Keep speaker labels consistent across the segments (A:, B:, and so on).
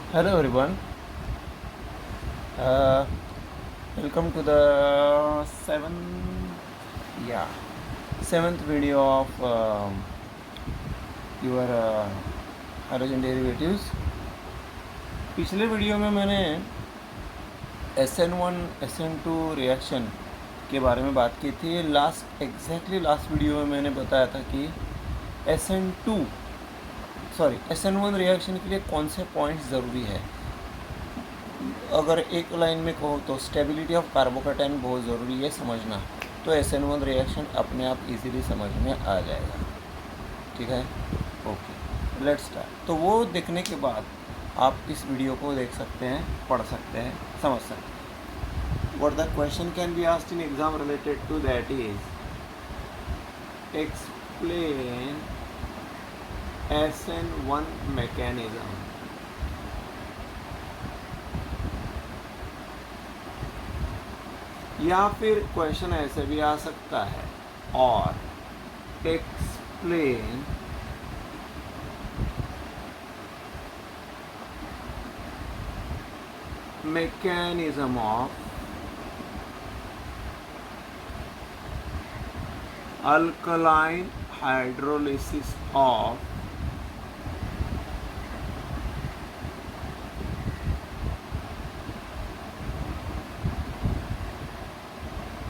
A: Hello everyone. Uh, Welcome to the seventh video of your halogen derivatives. पिछले video में मैंने SN1 SN2 reaction के बारे में बात की थी. लास्ट वीडियो में मैंने बताया था कि SN1 रिएक्शन के लिए कौन से पॉइंट्स ज़रूरी है. अगर एक लाइन में कहो तो स्टेबिलिटी ऑफ कार्बोकेटाइन बहुत ज़रूरी है समझना, तो SN1 रिएक्शन अपने आप इजीली समझ में आ जाएगा. ठीक है, ओके, लेट्स स्टार्ट. तो वो देखने के बाद आप इस वीडियो को देख सकते हैं, पढ़ सकते हैं, समझ सकते हैं. What the question can be asked in exam related to that is explain SN1 mechanism. या फिर क्वेश्चन ऐसे भी आ सकता है, और explain mechanism of alkaline hydrolysis of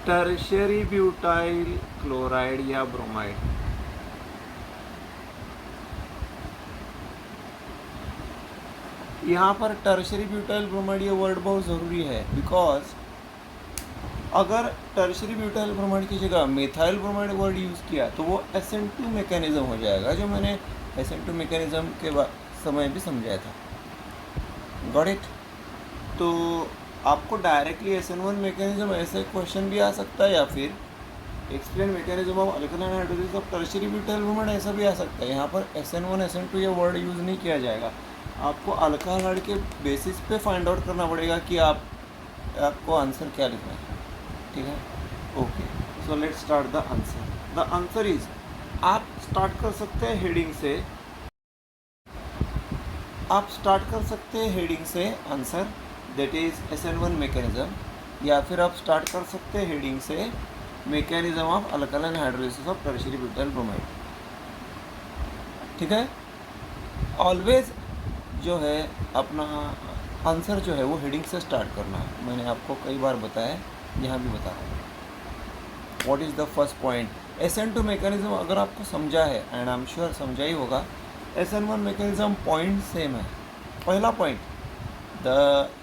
A: tertiary butyl chloride या ब्रोमाइड. यहाँ पर टर्शियरी ब्यूटाइल ब्रोमाइड ये वर्ड बहुत ज़रूरी है, बिकॉज अगर टर्शियरी ब्यूटाइल ब्रोमाइड की जगह मेथाइल ब्रोमाइड वर्ड यूज़ किया तो वो SN2 मैकेनिज्म हो जाएगा, जो मैंने SN2 मैकेनिज्म के समय भी समझाया था. Got it. तो आपको डायरेक्टली SN1 मैकेनिज्म ऐसे क्वेश्चन भी आ सकता है, या फिर explain mechanism of alkaline hydrolysis of tertiary butyl bromide ऐसा भी आ सकता है. यहाँ पर SN1 SN2 ये वर्ड यूज़ नहीं किया जाएगा. आपको अल्कहलाइड के बेसिस पे फाइंड आउट करना पड़ेगा कि आपको आंसर क्या लिखना है. ठीक है, okay. So let's start the answer. The answer is, आप स्टार्ट कर सकते हैं हेडिंग से answer, that is SN1 mechanism. या फिर आप स्टार्ट कर सकते हैं हेडिंग से mechanism of alkaline hydrolysis of tertiary butyl bromide. ठीक है, ऑलवेज जो है अपना आंसर जो है वो हेडिंग से स्टार्ट करना. मैंने आपको कई बार बताया, यहाँ भी बता रहा हूँ. What is the first point. SN2 mechanism अगर आपको समझा है, एंड आई एम श्योर समझा ही होगा. SN1 मैकेनिज्म पॉइंट सेम है. पहला पॉइंट द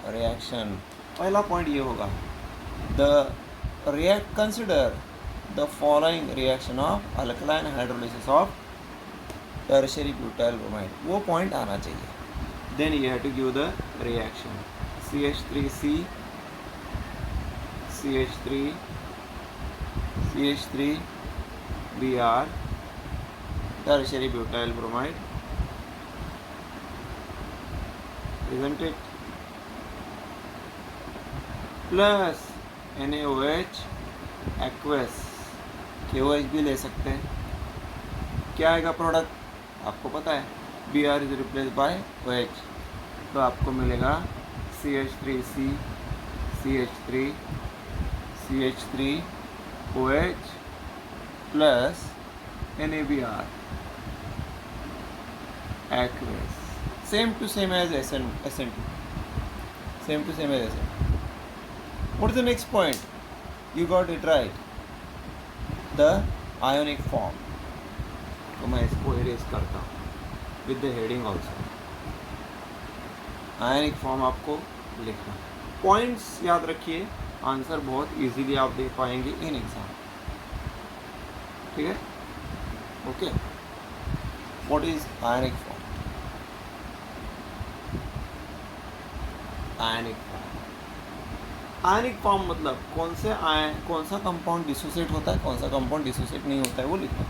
A: रिएक्शन, पहला पॉइंट ये होगा, consider the following reaction of alkaline hydrolysis of tertiary butyl bromide. वो पॉइंट आना चाहिए. Then you have to give the reaction. CH3C CH3 CH3 Br tertiary butyl bromide, isn't it, plus NaOH aqueous. KOH भी ले सकते हैं. क्या आएगा product आपको पता है, Br is replace by OH, तो आपको मिलेगा CH3C CH3 CH3 OH plus NaBr aqueous. Same to same as SN2. Same to same as SN2. What is the next point? You got it right. The ionic form. तो मैं इसको erase करता हूँ with the heading also. Ionic form आपको लिखना. Points याद रखिए, answer बहुत इजीली आप दे पाएंगे इन एग्जाम. ठीक है, okay. What is ionic form. Ionic form मतलब कौन सा कंपाउंड डिसोसिएट होता है, कौन सा कंपाउंड डिसोसिएट नहीं होता है, वो लिखना.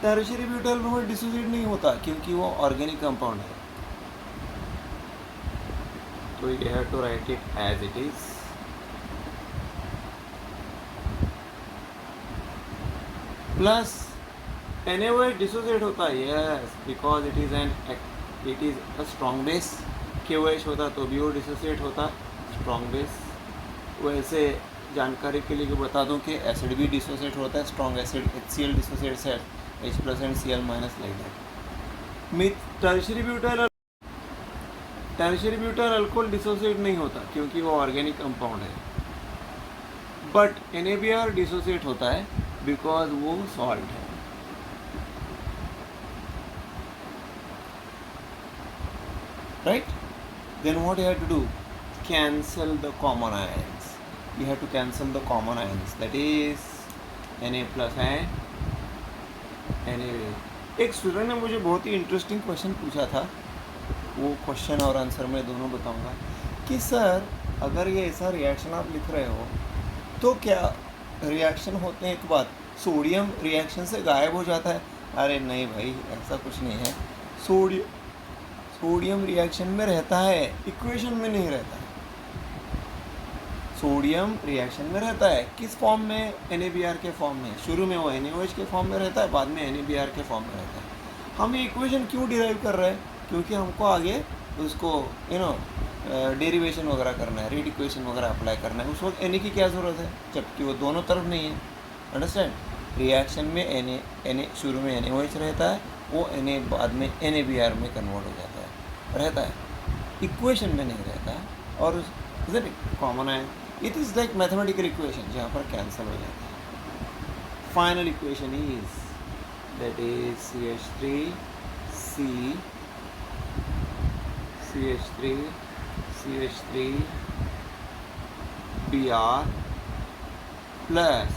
A: टर्शियरी ब्यूटाइल ब्रोमाइड डिसोसिएट नहीं होता क्योंकि वो ऑर्गेनिक कंपाउंड है, तो you have to write it as it is. Plus NaOH dissociate होता है, yes, because it is a strong base. KOH होता तो भी वो डिसोसिएट होता, स्ट्रॉन्ग बेस। वैसे जानकारी के लिए बता दूं कि एसिड भी डिसोसिएट होता है, स्ट्रॉन्ग एसिड HCl डिसोसिएट्स है H+ and Cl- like that. Tertiary butyl alcohol dissociate नहीं होता क्योंकि वो ऑर्गेनिक कंपाउंड है, बट NaBr डिसोसिएट होता है बिकॉज वो सॉल्ट है। Right? Then what you have to do? Cancel the common ions. You have to cancel the common ions. That is Na plus and Na. एक student ने मुझे बहुत ही interesting question पूछा था, वो क्वेश्चन और आंसर मैं दोनों बताऊंगा कि सर अगर ये ऐसा रिएक्शन आप लिख रहे हो तो क्या रिएक्शन होते हैं, एक बात सोडियम रिएक्शन से गायब हो जाता है? अरे नहीं भाई, ऐसा कुछ नहीं है। सोडियम रिएक्शन में रहता है, इक्वेशन में नहीं रहता है। सोडियम रिएक्शन में रहता है, किस फॉर्म में? NaBr के फॉर्म में। शुरू में वो NaOH के फॉर्म में रहता है, बाद में NaBr के फॉर्म में रहता है। हम ये इक्वेशन क्यों डिराइव कर रहे हैं? क्योंकि हमको आगे उसको डेरिवेशन वगैरह करना है, रेट इक्वेशन वगैरह अप्लाई करना है। उस वक्त Na की क्या ज़रूरत है, जबकि वो दोनों तरफ नहीं है। अंडरस्टैंड? रिएक्शन में Na शुरू में NaOH रहता है, वो Na बाद में NaBr में कन्वर्ट हो जाता है, रहता है, इक्वेशन में नहीं रहता है। और कॉमन है, it is like mathematical equation जहाँ पर कैंसिल हो जाता है। Final equation is that is CH3 Br plus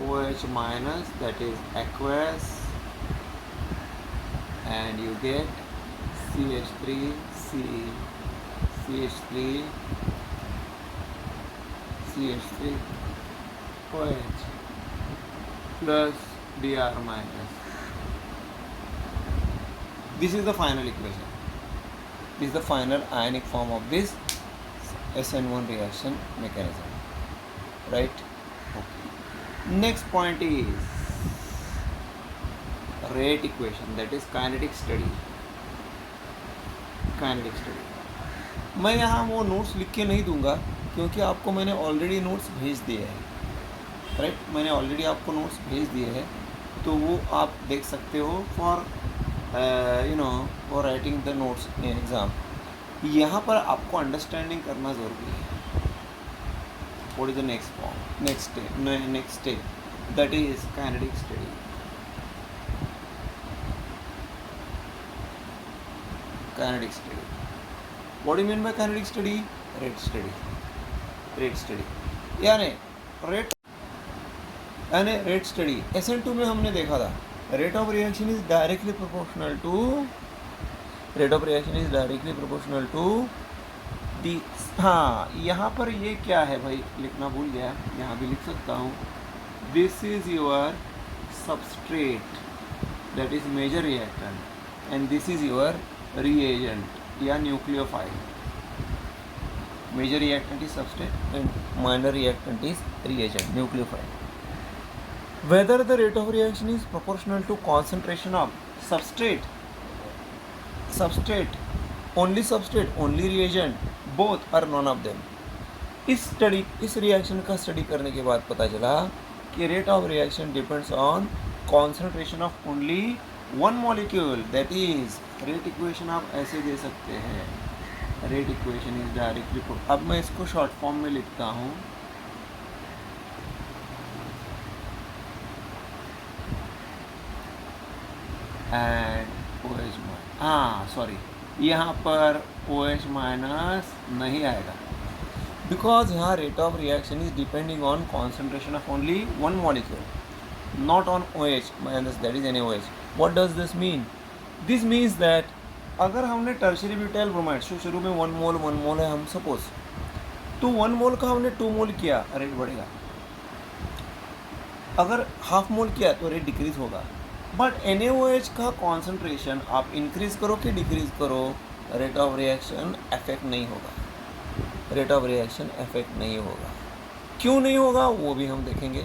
A: OH minus, that is aqueous, and you get CH3 OH plus Br minus. This is the final equation. This is the final ionic form of this SN1 reaction mechanism. Right? Okay. Next point is rate equation, that is kinetic study. मैं यहाँ वो notes लिख के नहीं दूंगा क्योंकि आपको मैंने ऑलरेडी नोट्स भेज दिए हैं। राइट? मैंने ऑलरेडी आपको नोट्स भेज दिए हैं, तो वो आप देख सकते हो for for writing the notes in exam. यहाँ पर आपको अंडरस्टैंडिंग करना ज़रूरी है। What is the next step that is kinetic study. What do you mean by kinetic study? Rate study यानी रेट स्टडी SN2 में हमने देखा था, rate of reaction is directly proportional to the. हाँ, यहाँ पर ये क्या है भाई, लिखना भूल गया, यहाँ भी लिख सकता हूँ। This is your substrate, that is major reactant, and this is your reagent या nucleophile. Major reactant is substrate and minor reactant is reagent, nucleophile. Whether the rate of reaction is proportional to concentration of substrate, only reagent, both or none of them. इस reaction का study करने के बाद पता चला कि rate of reaction depends on concentration of only one molecule, that is rate equation आप ऐसे दे सकते हैं, रेट इक्वेशन इज डायरेक्टली। अब मैं इसको शॉर्ट फॉर्म में लिखता हूँ, एंड OH सॉरी, यहाँ पर OH माइनस नहीं आएगा बिकॉज यहाँ rate of reaction is depending on concentration of only one molecule, not on OH minus, that is NaOH. What does this mean? This means that अगर हमने tertiary butyl bromide शुरू में 1 मोल है हम suppose, तो 1 मोल का हमने 2 मोल किया, रेट बढ़ेगा। अगर हाफ मोल किया तो रेट डिक्रीज होगा। बट NaOH का कॉन्सेंट्रेशन आप इंक्रीज करो कि डिक्रीज करो, रेट ऑफ रिएक्शन अफेक्ट नहीं होगा। क्यों नहीं होगा वो भी हम देखेंगे,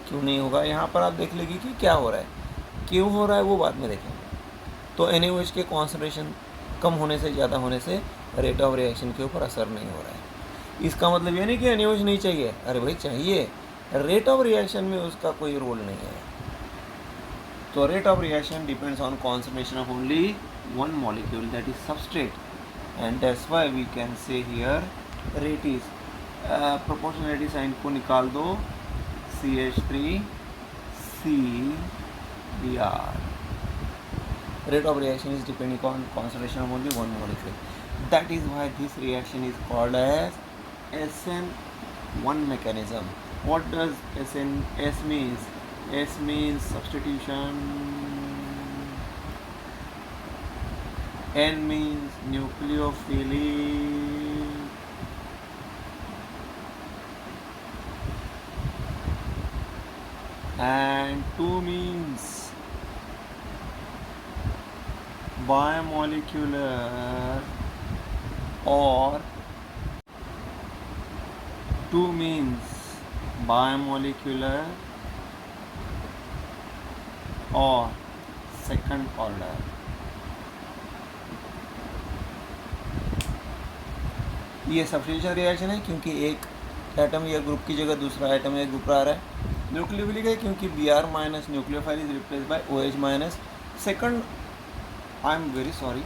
A: क्यों नहीं होगा। यहाँ पर आप देख लेंगे कि क्या हो रहा है, क्यों हो रहा है वो बाद में देखेंगे। तो NaOH के कॉन्सेंट्रेशन कम होने से, ज़्यादा होने से रेट ऑफ रिएक्शन के ऊपर असर नहीं हो रहा है। इसका मतलब ये नहीं कि एनएओएच नहीं चाहिए, अरे भाई चाहिए, रेट ऑफ रिएक्शन में उसका कोई रोल नहीं है। तो rate of reaction depends on concentration of only one molecule, that is substrate, and that's why we can say here rate is proportionality sign को निकाल दो, CH3 CBr. Rate of reaction is depending on concentration of only one molecule. That is why this reaction is called as SN1 mechanism. What does S means? S means substitution, N means nucleophilic, and 2 means bimolecular, or 2 means bimolecular or second order. ये substitution reaction है क्योंकि एक atom या group की जगह दूसरा atom या group आ रहा है। न्यूक्लियोफिलिक है क्योंकि Br minus nucleophile is replace by OH minus. Second, I am very sorry,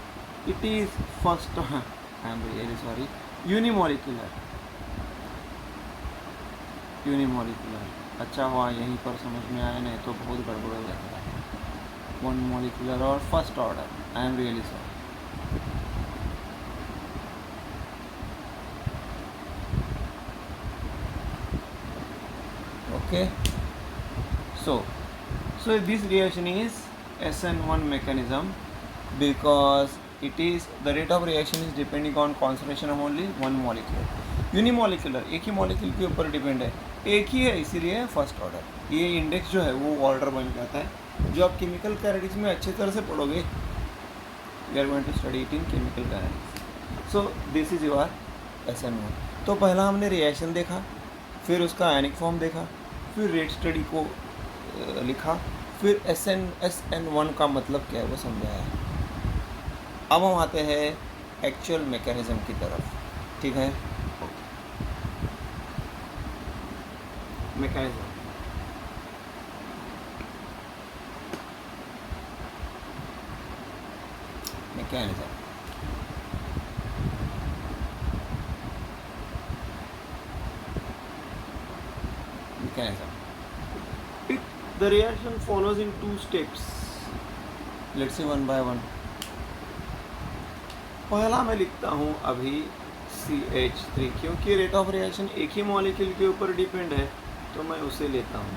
A: it is first, I am very sorry, unimolecular. अच्छा हुआ यहीं पर समझ में आया, नहीं तो बहुत गड़बड़ हो जाता है। वन मॉलिकुलर और first order, I am really sorry. Okay, so this reaction is SN1 mechanism because it is the rate of reaction is depending on concentration of only one molecule. Unimolecular, एक ही molecule के ऊपर depend है, एक ही है, इसीलिए first order. ये index जो है वो ऑर्डर बन जाता है, जो आप केमिकल कैरेटिक्स में अच्छी तरह से पढ़ोगे। We are going to study it in chemical kinetics. So this is your SN1। तो पहला हमने रिएक्शन देखा, फिर उसका आयनिक फॉर्म देखा, फिर रेट स्टडी को लिखा, फिर SN1 का मतलब क्या है वो समझाया। अब हम आते हैं एक्चुअल मैकेनिज्म की तरफ, ठीक है। Mechanism, mechanism the reaction follows in 2 steps. Let's see one by one. पहला मैं लिखता हूँ अभी CH3, क्योंकि रेट ऑफ रिएक्शन एक ही मॉलिक्यूल के ऊपर डिपेंड है, तो मैं उसे लेता हूँ।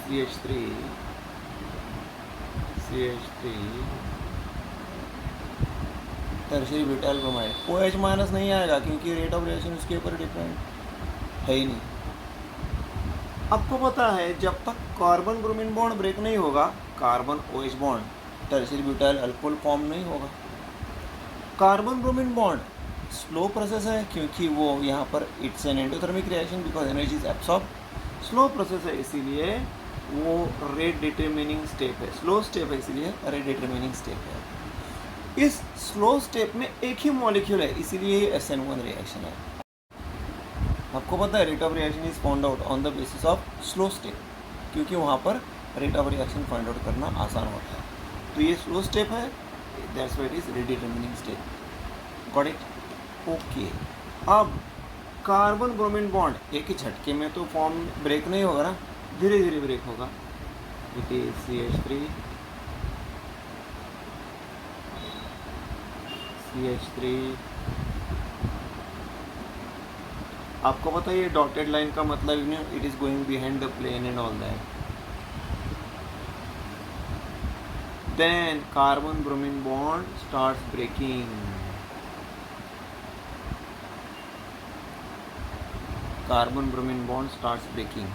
A: CH3 tertiary butyl bromide. OH minus नहीं आएगा क्योंकि रेट ऑफ रिएक्शन उसके ऊपर डिपेंड है ही नहीं। आपको पता है जब तक कार्बन ब्रोमीन बॉन्ड ब्रेक नहीं होगा, carbon OH bond tertiary butyl alcohol form नहीं होगा। Carbon bromine bond slow process है क्योंकि वो यहाँ पर it's an endothermic reaction because energy is absorb. Slow process है इसीलिए वो रेट डिटरमिनिंग स्टेप है, स्लो स्टेप है इसीलिए रेट डिटरमिनिंग स्टेप है। इस स्लो स्टेप में एक ही मॉलिक्यूल है, इसीलिए SN1 रिएक्शन है। आपको पता है rate of reaction is found out on the basis of slow step, क्योंकि वहाँ पर rate of reaction find out करना आसान होता है। तो ये स्लो स्टेप है, that's why it is rate determining step. Got it? Okay. अब कार्बन ब्रोमीन बॉन्ड एक ही झटके में तो फॉर्म ब्रेक नहीं होगा ना, धीरे धीरे ब्रेक होगा। इट इज CH3 आपको पता है ये डॉटेड लाइन का मतलब it is going behind the plane and all that. Then carbon bromine bond starts breaking, carbon bromine bond starts breaking.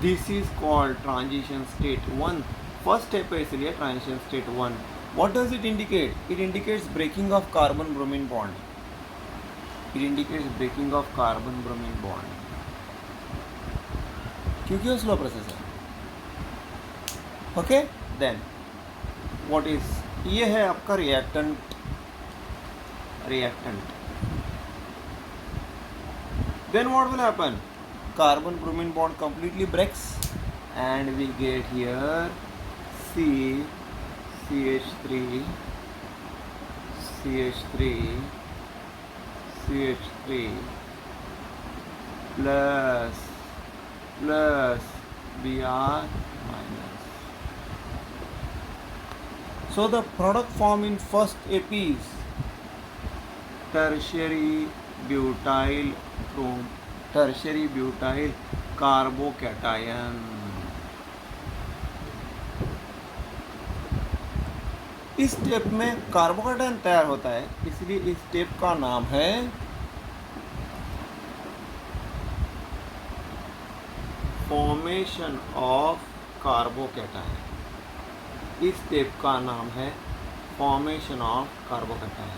A: This is called transition state 1। First step है इसलिए transition state 1। What does it indicate? It indicates breaking of carbon bromine bond. It indicates breaking of carbon bromine bond. क्योंकि वो slow process है. Okay? Then what is ये है आपका reactant. Then what will happen, carbon bromine bond completely breaks and we get here CH3 plus Br minus. So the product formed in first step is tertiary butyl carbocation. इस step में carbocation तैयार होता है, इसलिए इस step का नाम है फॉर्मेशन ऑफ कार्बोकेटायन। इस स्टेप का नाम है फॉर्मेशन ऑफ कार्बोकेटायन।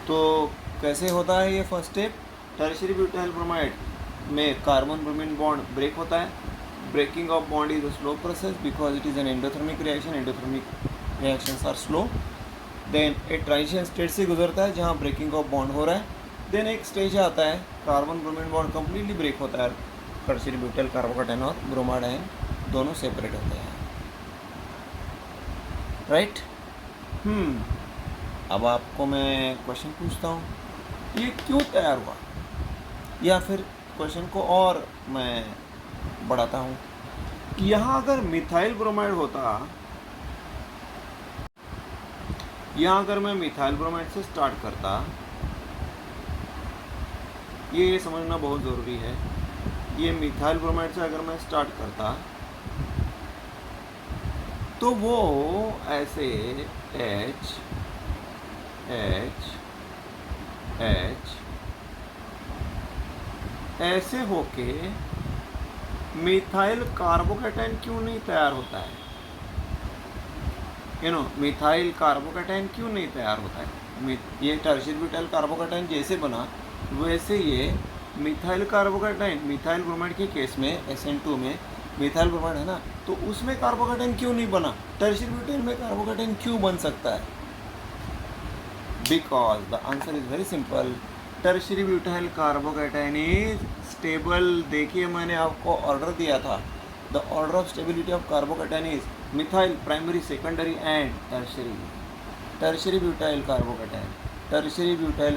A: तो कैसे होता है ये first step, tertiary butyl bromide में कार्बन ब्रोमीन बॉन्ड ब्रेक होता है। Breaking of bond is a slow process because it is an endothermic reaction. Endothermic reactions are slow. Then एक ट्रांजिशन स्टेट से गुजरता है जहाँ ब्रेकिंग ऑफ बॉन्ड हो रहा है। देन एक स्टेज आता है carbon bromine bond completely break होता है, टर्शियरी ब्यूटाइल कार्बोकेटायन और ब्रोमाइड आयन दोनों सेपरेट होते हैं, राइट। अब आपको मैं क्वेश्चन पूछता हूँ, ये क्यों तैयार हुआ, या फिर क्वेश्चन को और मैं बढ़ाता हूँ कि यहाँ अगर मिथाइल ब्रोमाइड होता, यहाँ अगर मैं मिथाइल ब्रोमाइड से स्टार्ट करता, ये समझना बहुत ज़रूरी है। ये मिथाइल ब्रोमाइड से अगर मैं स्टार्ट करता तो वो ऐसे H ऐसे होके मिथाइल कार्बोकेटायन क्यों नहीं तैयार होता है, मिथाइल कार्बोकेटायन क्यों नहीं तैयार होता है। ये टर्शियरी ब्यूटाइल कार्बोकेटायन जैसे बना वैसे ये मिथाइल कार्बोकेटायन, मिथाइल ब्रोमाइड के केस में SN2 में मिथाइल ब्रोमाइड है ना, तो उसमें कार्बोकेटायन क्यों नहीं बना, टर्शियरी ब्यूटाइल में कार्बोकेटायन क्यों बन सकता है। Because the answer is very simple, tertiary butyl carbocation is stable. देखिए मैंने आपको ऑर्डर दिया था, the order of stability of carbocation is methyl primary secondary and tertiary. Tertiary butyl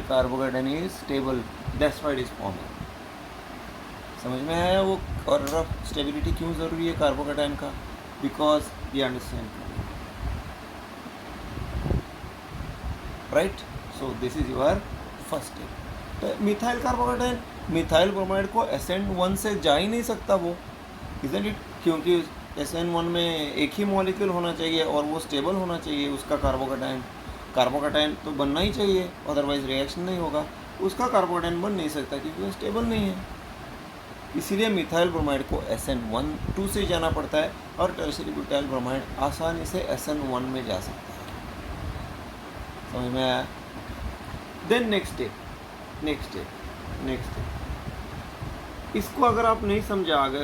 A: carbocation is stable, that's why it is forming. समझ में आया वो order of stability क्यों ज़रूरी है कार्बोकेटायन का, because we understand, right. So this is your first step. तो methyl carbocation methyl bromide को SN1 से जा ही नहीं सकता वो, इजंट इट, क्योंकि SN1 में एक ही मॉलिक्यूल होना चाहिए और वो स्टेबल होना चाहिए उसका कार्बोकेटायन तो बनना ही चाहिए, अदरवाइज रिएक्शन नहीं होगा। उसका कार्बोकेटायन बन नहीं सकता क्योंकि वो स्टेबल नहीं है। इसीलिए मिथाइल ब्रोमाइड को SN1 से जाना पड़ता है और टर्शियरी ब्यूटाइल ब्रोमाइड आसानी से SN1 में जा सकता है। समझ में आया। देन नेक्स्ट स्टेप, इसको अगर आप नहीं समझा, अगर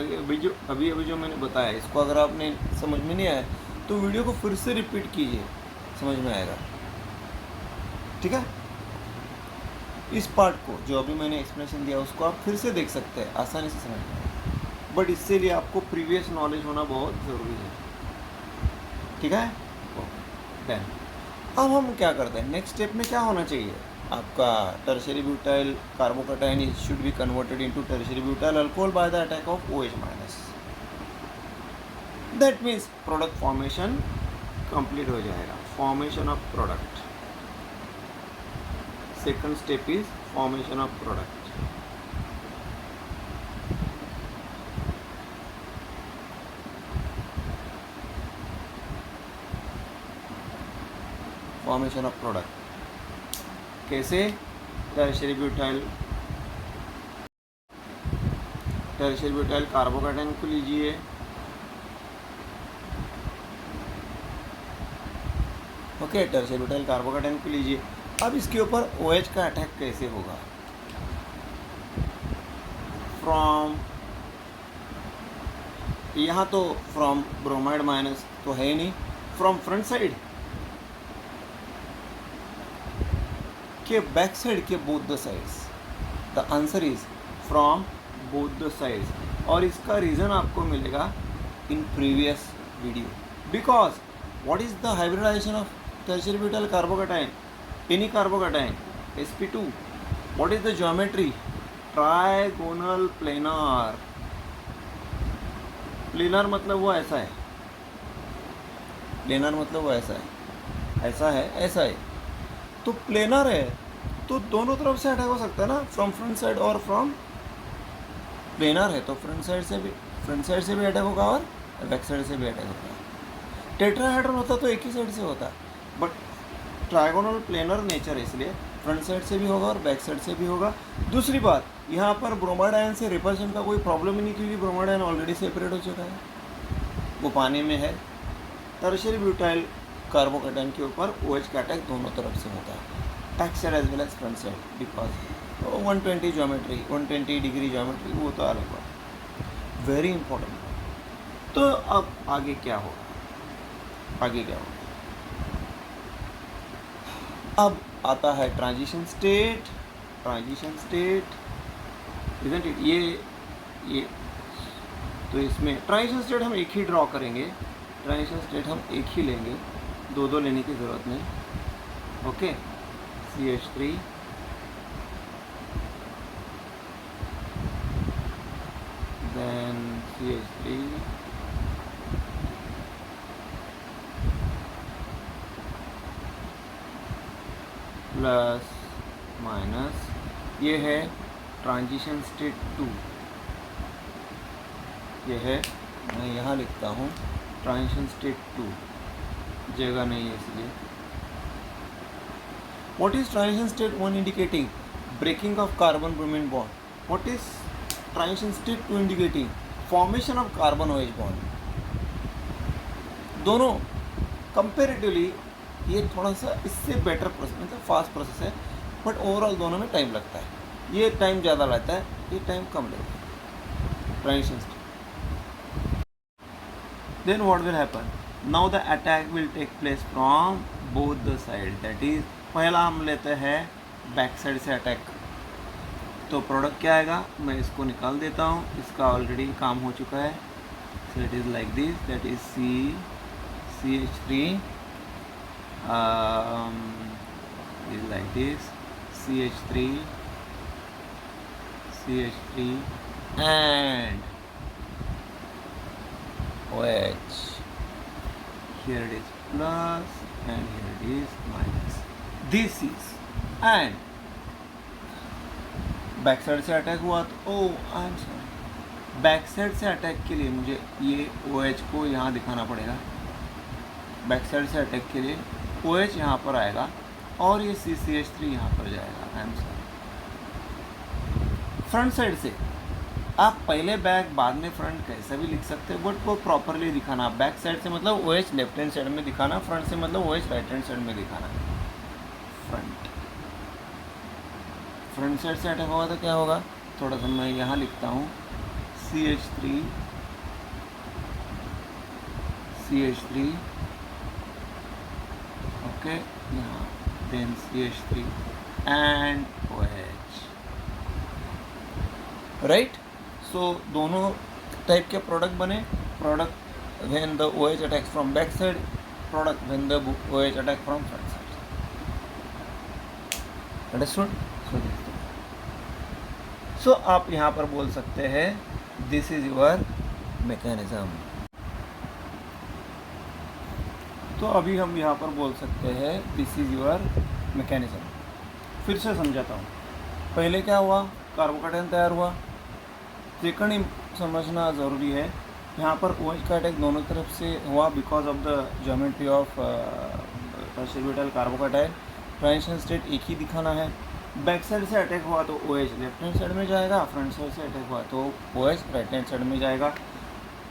A: अभी जो मैंने बताया इसको अगर आपने समझ में नहीं आया तो वीडियो को फिर से रिपीट कीजिए, समझ में आएगा, ठीक है। इस पार्ट को जो अभी मैंने एक्सप्लेनेशन दिया उसको आप फिर से देख सकते हैं, आसानी से समझ में आएगा, बट इससे लिए आपको प्रीवियस नॉलेज होना बहुत ज़रूरी है, ठीक है। देन अब हम क्या करते हैं, नेक्स्ट स्टेप में क्या होना चाहिए आपका, tertiary butyl carbocation should be converted into tertiary butyl alcohol by the attack of OH minus. That means product formation complete हो जाएगा, formation of product. Second step is formation of product. Formation of product कैसे, tertiary butyl carbocation को लीजिए, okay, tertiary butyl carbocation को लीजिए। अब इसके ऊपर OH का अटैक कैसे होगा, फ्रॉम, यहाँ तो फ्रॉम ब्रोमाइड माइनस तो है ही नहीं, फ्रॉम फ्रंट साइड के बैक साइड के both the sides? The answer is from both the sides, और इसका रीज़न आपको मिलेगा in previous video. Because what is the hybridisation of tertiary butyl carbocation? Any carbocation sp2. What is the geometry? Trigonal planar. Planar मतलब वो ऐसा है, planar मतलब वो ऐसा है, ऐसा है, ऐसा है. तो प्लेनर है तो दोनों तरफ से अटैक हो सकता है ना, फ्रॉम फ्रंट साइड और फ्रॉम. प्लेनर है तो फ्रंट साइड से भी अटैक होगा और बैक साइड से भी अटैक होगा. टेट्राहेड्रन होता तो एक ही साइड से होता, बट ट्राइगोनल प्लेनर नेचर है, इसलिए फ्रंट साइड से भी होगा और बैक साइड से भी होगा. दूसरी बात, यहाँ पर ब्रोमाइड आयन से रिपल्शन का कोई प्रॉब्लम ही नहीं, क्योंकि ब्रोमाइड आयन ऑलरेडी सेपरेट हो चुका है, वो पानी में है. टर्शियरी ब्यूटाइल कार्बोकैटायन के ऊपर OH का अटैक दोनों तरफ से होता है, back side as well as front side. Because 120 geometry, 120 degree geometry, वो तो अलग बात, वेरी इंपॉर्टेंट. तो अब आगे क्या होगा? अब आता है ट्रांजिशन स्टेट. Isn't it? ये तो इसमें ट्रांजिशन स्टेट हम एक ही ड्रॉ करेंगे, ट्रांजिशन स्टेट हम एक ही लेंगे, दो लेने की ज़रूरत नहीं. Okay, CH3 then CH3 plus minus, ये है ट्रांजिशन स्टेट 2. ये है, मैं यहाँ लिखता हूँ ट्रांजिशन स्टेट 2, जगह नहीं है इसलिए. What is transition state 1 indicating? Breaking of carbon bromine bond. What is transition state 2 indicating? Formation of carbon OH bond. दोनों कंपेरेटिवली ये थोड़ा सा इससे बेटर प्रोसेस, मतलब फास्ट प्रोसेस है, बट ओवरऑल दोनों में टाइम लगता है. ये टाइम ज़्यादा लगता है, ये टाइम कम लगता है. Transition state. Then what will happen? Now the attack will take place from both the sides. That is, पहला हम लेते हैं बैक साइड से अटैक. तो प्रोडक्ट क्या आएगा? मैं इसको निकाल देता हूँ, इसका ऑलरेडी काम हो चुका है. So it is like this. That is CH3 is like this. CH3 and OH. Here it is plus and here it is minus. This is, and back side से अटैक हुआ तो I am sorry, back side से attack के लिए मुझे ये OH को यहाँ दिखाना पड़ेगा. बैक साइड से अटैक के लिए OH यहाँ पर आएगा और ये CH3 यहाँ पर जाएगा. I am sorry. Front side से आप पहले बैक बाद में फ्रंट कैसे भी लिख सकते हैं, बट वो प्रॉपरली दिखाना. बैक साइड से मतलब OH लेफ्ट हैंड साइड में दिखाना, फ्रंट से मतलब OH राइट हैंड साइड में दिखाना. फ्रंट साइड से अटैक होगा तो क्या होगा? थोड़ा सा मैं यहाँ लिखता हूँ CH3 ओके, यहाँ then CH3 and OH. Right. So दोनों टाइप के प्रोडक्ट बने. Product when the OH attacks from back side, product when the OH attack from front side. Understood? So आप यहाँ पर बोल सकते हैं दिस इज योर मैकेनिज्म. तो अभी हम यहाँ पर बोल सकते हैं दिस इज योर मैकेनिज्म. फिर से समझाता हूँ. पहले क्या हुआ? कार्बोकैटायन तैयार हुआ. सेकंड समझना ज़रूरी है, यहाँ पर OH का अटैक दोनों तरफ से हुआ because of the geometry of tertiary butyl carbocation. Transition state एक ही दिखाना है. बैक साइड से अटैक हुआ तो OH लेफ्ट हैंड साइड में जाएगा, फ्रंट साइड से अटैक हुआ तो OH राइट हैंड साइड में जाएगा.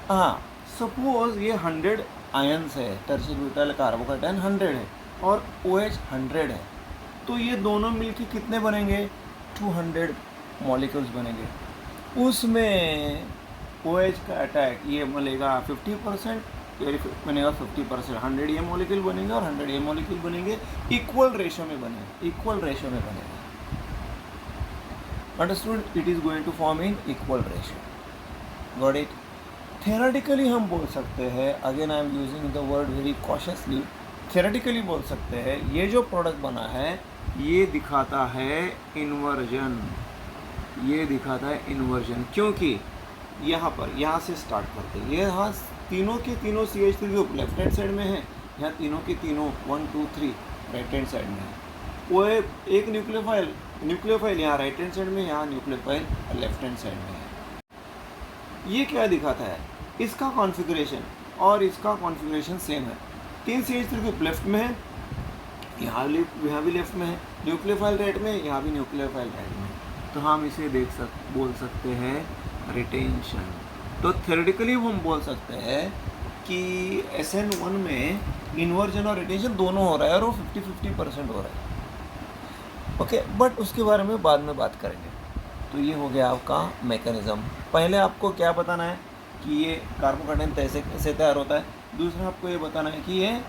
A: हाँ, सपोज ये 100 आयन्स है, टर्शियरी ब्यूटाइल कार्बोकैटायन 100 है और OH 100 है, तो ये दोनों मिलके कितने बनेंगे? 200 मॉलिक्यूल्स बनेंगे. उसमें OH का अटैक ये मिलेगा 50% बनेगा 50%, 100 ये मॉलिक्यूल बनेंगे और 100 ये मॉलिक्यूल बनेंगे, इक्वल रेशो में बनेगा। Understood? It is going to form in equal ratio. Got it? Theoretically हम बोल सकते हैं, again I am using the word very cautiously, theoretically बोल सकते हैं ये जो प्रोडक्ट बना है ये दिखाता है इन्वर्जन, क्योंकि यहाँ से स्टार्ट करते हैं, ये यहाँ तीनों के तीनों CH3 group left hand side में है, यहाँ तीनों के तीनों 1 2 3 राइट हैंड साइड में है, वो एक न्यूक्लियोफाइल यहाँ राइट हैंड साइड में, यहाँ न्यूक्लियोफाइल लेफ्ट हैंड साइड में है। ये क्या दिखाता है? इसका कॉन्फ़िगरेशन और इसका कॉन्फ़िगरेशन सेम है, 3 CH3 ग्रुप लेफ्ट में है, यहाँ भी लेफ्ट में है, न्यूक्लियोफाइल राइट में, यहाँ भी न्यूक्लियोफाइल राइट में, तो हम इसे बोल सकते हैं रिटेंशन। तो थ्योरेटिकली हम बोल सकते हैं कि SN1 में इन्वर्जन और रिटेंशन दोनों हो रहा है और वो 50-50% हो रहा है। ओके, बट उसके बारे में बाद में बात करेंगे। तो ये हो गया आपका मैकेनिज़्म। पहले आपको क्या बताना है कि ये कार्बोकैटायन कैसे तैयार होता है, दूसरा आपको ये बताना है कि ये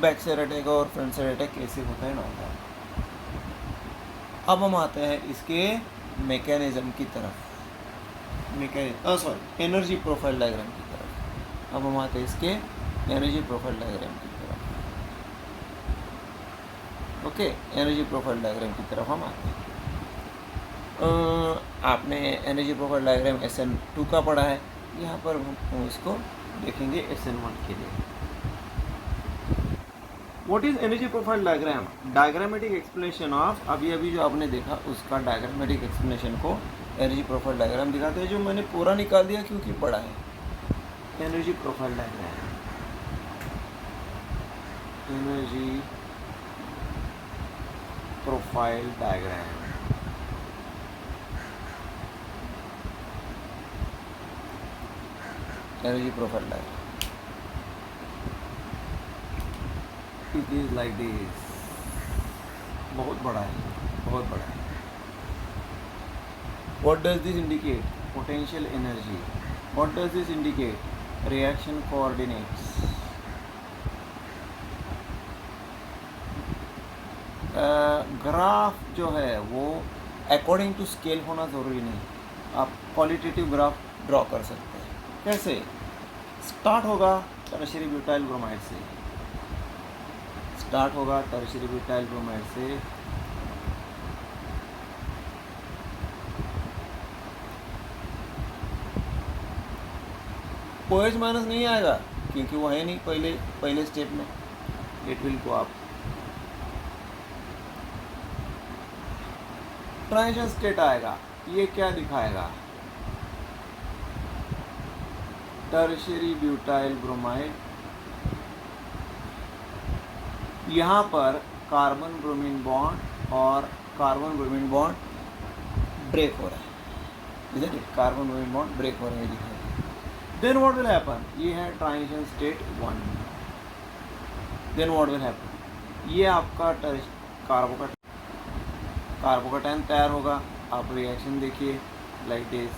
A: बैक साइड अटैक और फ्रंट साइड अटैक कैसे होता है ना होता है। अब हम आते हैं इसके मैकेनिज़्म की तरफ, एनर्जी प्रोफाइल डायग्राम की तरफ। अब हम आते हैं इसके एनर्जी प्रोफाइल डायग्राम की तरफ। ओके, एनर्जी प्रोफाइल डायग्राम की तरफ हम आते हैं। आपने एनर्जी प्रोफाइल डायग्राम SN2 का पढ़ा है, यहाँ पर हम इसको देखेंगे SN1 के लिए। What is energy profile diagram? Diagrammatic explanation of, अभी जो आपने देखा उसका डायग्रामेटिक एक्सप्लेनेशन को एनर्जी प्रोफाइल डायग्राम दिखाते हैं, जो मैंने पूरा निकाल दिया क्योंकि पढ़ा है। Energy profile diagram, energy profile diagram, energy profile diagram, it is like this. बहुत बड़ा है। What does this indicate? Potential energy. What does this indicate? Reaction coordinates. Graph जो है वो अकॉर्डिंग टू स्केल होना ज़रूरी नहीं, आप क्वालिटेटिव ग्राफ ड्रॉ कर सकते हैं। कैसे? स्टार्ट होगा टर्शियरी ब्यूटाइल ब्रोमाइड से, OH माइनस नहीं आएगा क्योंकि वो है नहीं पहले स्टेप में, it will go up. Transition state आएगा, ये क्या दिखाएगा? टर्शियरी ब्यूटाइल ब्रोमाइड, यहाँ पर कार्बन ब्रोमीन बॉन्ड और कार्बन ब्रोमीन बॉन्ड ब्रेक हो रहा है, इधर कार्बन ब्रोमीन बॉन्ड ब्रेक हो रहे हैं दिखाई। Then what will happen? ये है transition state 1। Then what will happen? ये आपका कार्बोकैटायन तैयार होगा। आप रिएक्शन देखिए लाइक दिस,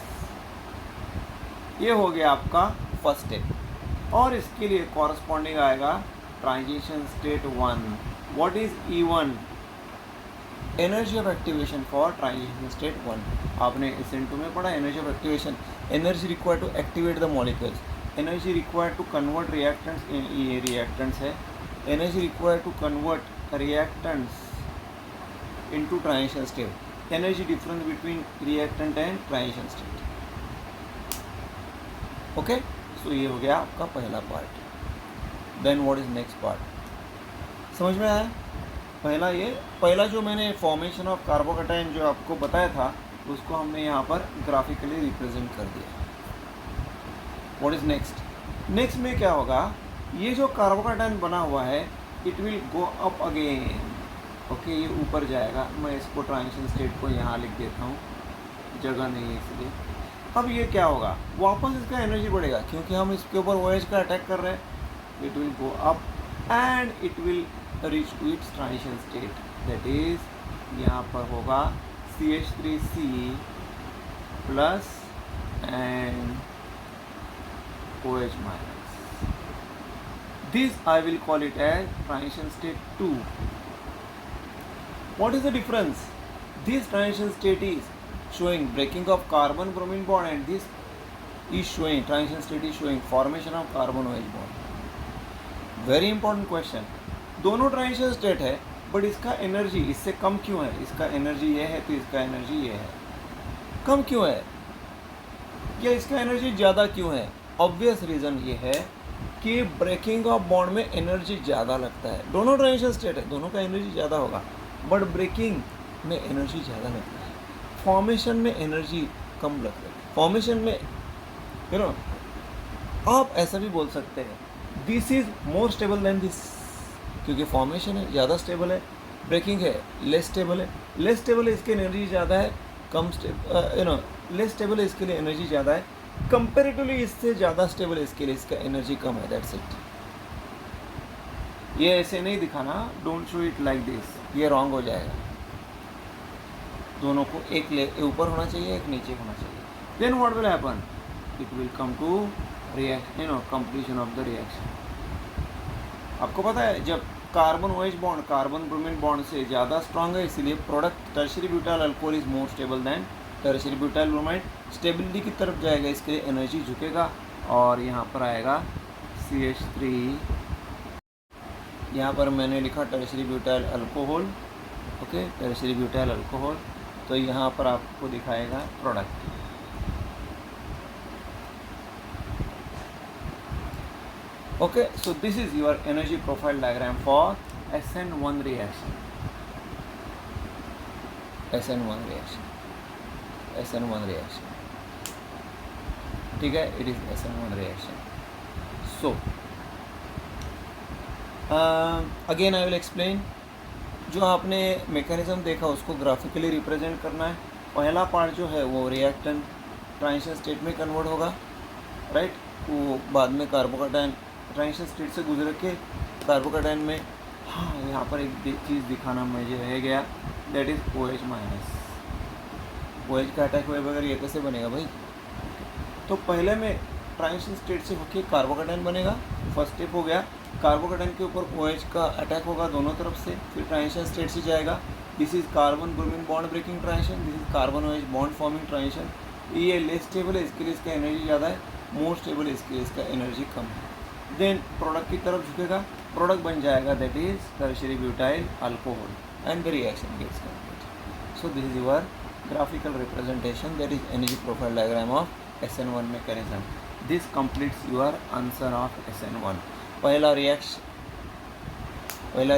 A: ये हो गया आपका फर्स्ट स्टेप, और इसके लिए कॉरस्पॉन्डिंग आएगा transition state 1। What is E1? Energy of activation for transition state 1। आपने SN2 में पढ़ा energy of activation, energy required to activate the molecules, energy required to convert reactants, ये रिएक्टेंट्स है, energy required to convert reactants into transition state, energy difference between reactant and transition state. Okay, so ये हो गया आपका पहला part. Then what is next part? समझ में आया? पहला जो मैंने फॉर्मेशन ऑफ कार्बोकैटायन जो आपको बताया था उसको हमने यहाँ पर ग्राफिकली रिप्रेजेंट कर दिया। What is next? नेक्स्ट में क्या होगा? ये जो कार्बोकैटायन बना हुआ है it will go up again. Okay, ये ऊपर जाएगा। मैं इसको ट्रांजिशन स्टेट को यहाँ लिख देता हूँ, जगह नहीं है इसलिए। अब ये क्या होगा? वापस इसका एनर्जी बढ़ेगा क्योंकि हम इसके ऊपर OH का अटैक कर रहे हैं। It will go up and it will reach to its transition state, that is यहाँ पर होगा CH3C plus and OH minus. This I will call it as transition state 2. What is the difference? This transition state is showing breaking of carbon bromine bond, and this is showing, transition state is showing formation of carbon OH bond. Very important question. दोनों transition state है, but इसका energy इससे कम क्यों है? इसका energy ये है तो इसका एनर्जी ये है. कम क्यों है या इसका एनर्जी ज़्यादा क्यों है? ऑब्वियस रीज़न ये है कि ब्रेकिंग ऑफ बॉन्ड में एनर्जी ज़्यादा लगता है. दोनों ट्रांजिशन स्टेट है, दोनों का एनर्जी ज़्यादा होगा, बट ब्रेकिंग में एनर्जी ज़्यादा लगता है, फॉर्मेशन में एनर्जी कम लगता है. फॉर्मेशन में यू नो आप ऐसा भी बोल सकते हैं, this is more stable then this, क्योंकि फॉर्मेशन है ज़्यादा स्टेबल है, ब्रेकिंग है लेस स्टेबल है. लेस स्टेबल है इसके एनर्जी ज़्यादा है, कम लेस स्टेबल है इसके लिए एनर्जी ज़्यादा है, कंपेरेटिवली इससे ज़्यादा स्टेबल है इसके लिए इसका एनर्जी कम है. That's it. ये ऐसे नहीं दिखाना, don't show it like this, ये रॉन्ग हो जाएगा. दोनों को एक ऊपर होना चाहिए, एक नीचे होना चाहिए. Then what will happen? It will come to reaction, completion of the reaction. आपको पता है जब carbon OH bond carbon bromine bond से ज़्यादा स्ट्रांग है, इसलिए product tertiary butyl alcohol is more stable than tertiary butyl bromide. Stability की तरफ जाएगा, इसके लिए एनर्जी झुकेगा और यहाँ पर आएगा CH3. यहाँ पर मैंने लिखा tertiary butyl alcohol, okay, tertiary butyl alcohol. तो यहाँ पर आपको दिखाएगा product. Okay, so this is your energy profile diagram for SN1 reaction. SN1 reaction. SN1 reaction. ठीक है, it is SN1 reaction. So, again I will explain. जो आपने mechanism देखा उसको ग्राफिकली रिप्रेजेंट करना है. पहला पार्ट जो है वो रिएक्टेंट ट्रांजिशन स्टेट में कन्वर्ट होगा, राइट. वो बाद में कार्बोकेटायन ट्रांजिशन स्टेट से गुजर के कार्बोकेटायन में. हाँ, यहाँ पर एक चीज़ दिखाना मुझे रह गया, that is OH minus. OH का अटैक हुए बगैर ये कैसे बनेगा भाई? तो पहले में ट्रांजिशन स्टेट से होके कार्बोकेटायन बनेगा, फर्स्ट स्टेप हो गया. कार्बोकेटायन के ऊपर OH का अटैक होगा दोनों तरफ से, फिर ट्रांजिशन स्टेट से जाएगा. This is carbon bromine bond breaking transition, this is carbon OH bond forming transition. ये लेस स्टेबल है, इसके लिए इसका एनर्जी ज़्यादा है, मोर स्टेबल है, इसके लिए इसका एनर्जी कम है. देन प्रोडक्ट की तरफ झुकेगा, प्रोडक्ट बन जाएगा, that is tertiary butyl alcohol and the reaction gets complete. So this is your graphical representation, that is energy profile diagram of SN1 mechanism. This completes your answer of SN1. पहला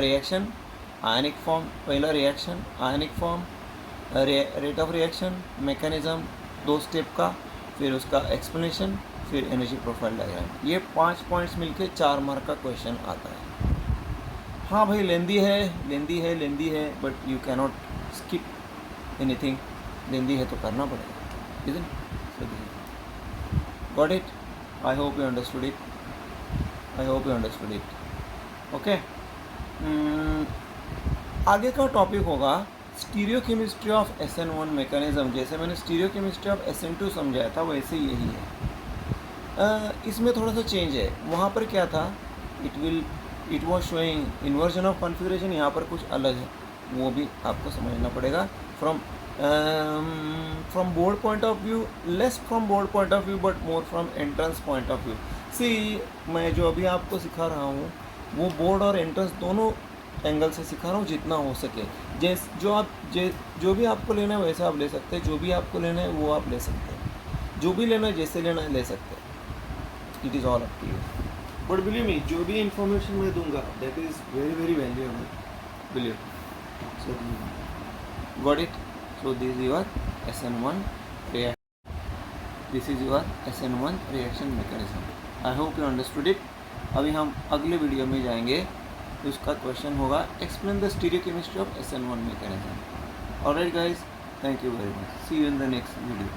A: reaction ionic form, पहला reaction ionic form, rate of reaction, mechanism 2 step का, फिर उसका explanation, फिर energy profile diagram. ये 5 points मिलके 4 mark का question आता है. हाँ भाई, लेंदी है, but you cannot skip anything. Lengthy है तो करना पड़ेगा, isn't? Got it? I hope you understood it. Okay, आगे का टॉपिक होगा stereo chemistry of SN1 mechanism. जैसे मैंने स्टीरियो केमिस्ट्री ऑफ SN2 समझाया था, वैसे यही है. इसमें थोड़ा सा चेंज है. वहाँ पर क्या था, it was showing inversion of configuration, यहाँ पर कुछ अलग है, वो भी आपको समझना पड़ेगा. From board point of view, less from board point of view but more from entrance point of view. See, मैं जो अभी आपको सिखा रहा हूँ वो बोर्ड और एंट्रेंस दोनों एंगल से सिखा रहा हूँ जितना हो सके. जो भी आपको लेना है वैसा आप ले सकते हैं, जो भी आपको लेना है वो आप ले सकते हैं, जो भी लेना है जैसे लेना है ले सकते हैं. It is all up to you. But believe me, जो भी इंफॉर्मेशन मैं दूंगा that is very very valuable, believe. So got it? So this is your SN1 reaction. This is your SN1 reaction mechanism. I hope you understood it. अभी हम अगले video में जाएंगे, तो उसका क्वेश्चन होगा explain the stereochemistry of SN1 mechanism. Alright guys, thank you very much. See you in the next video.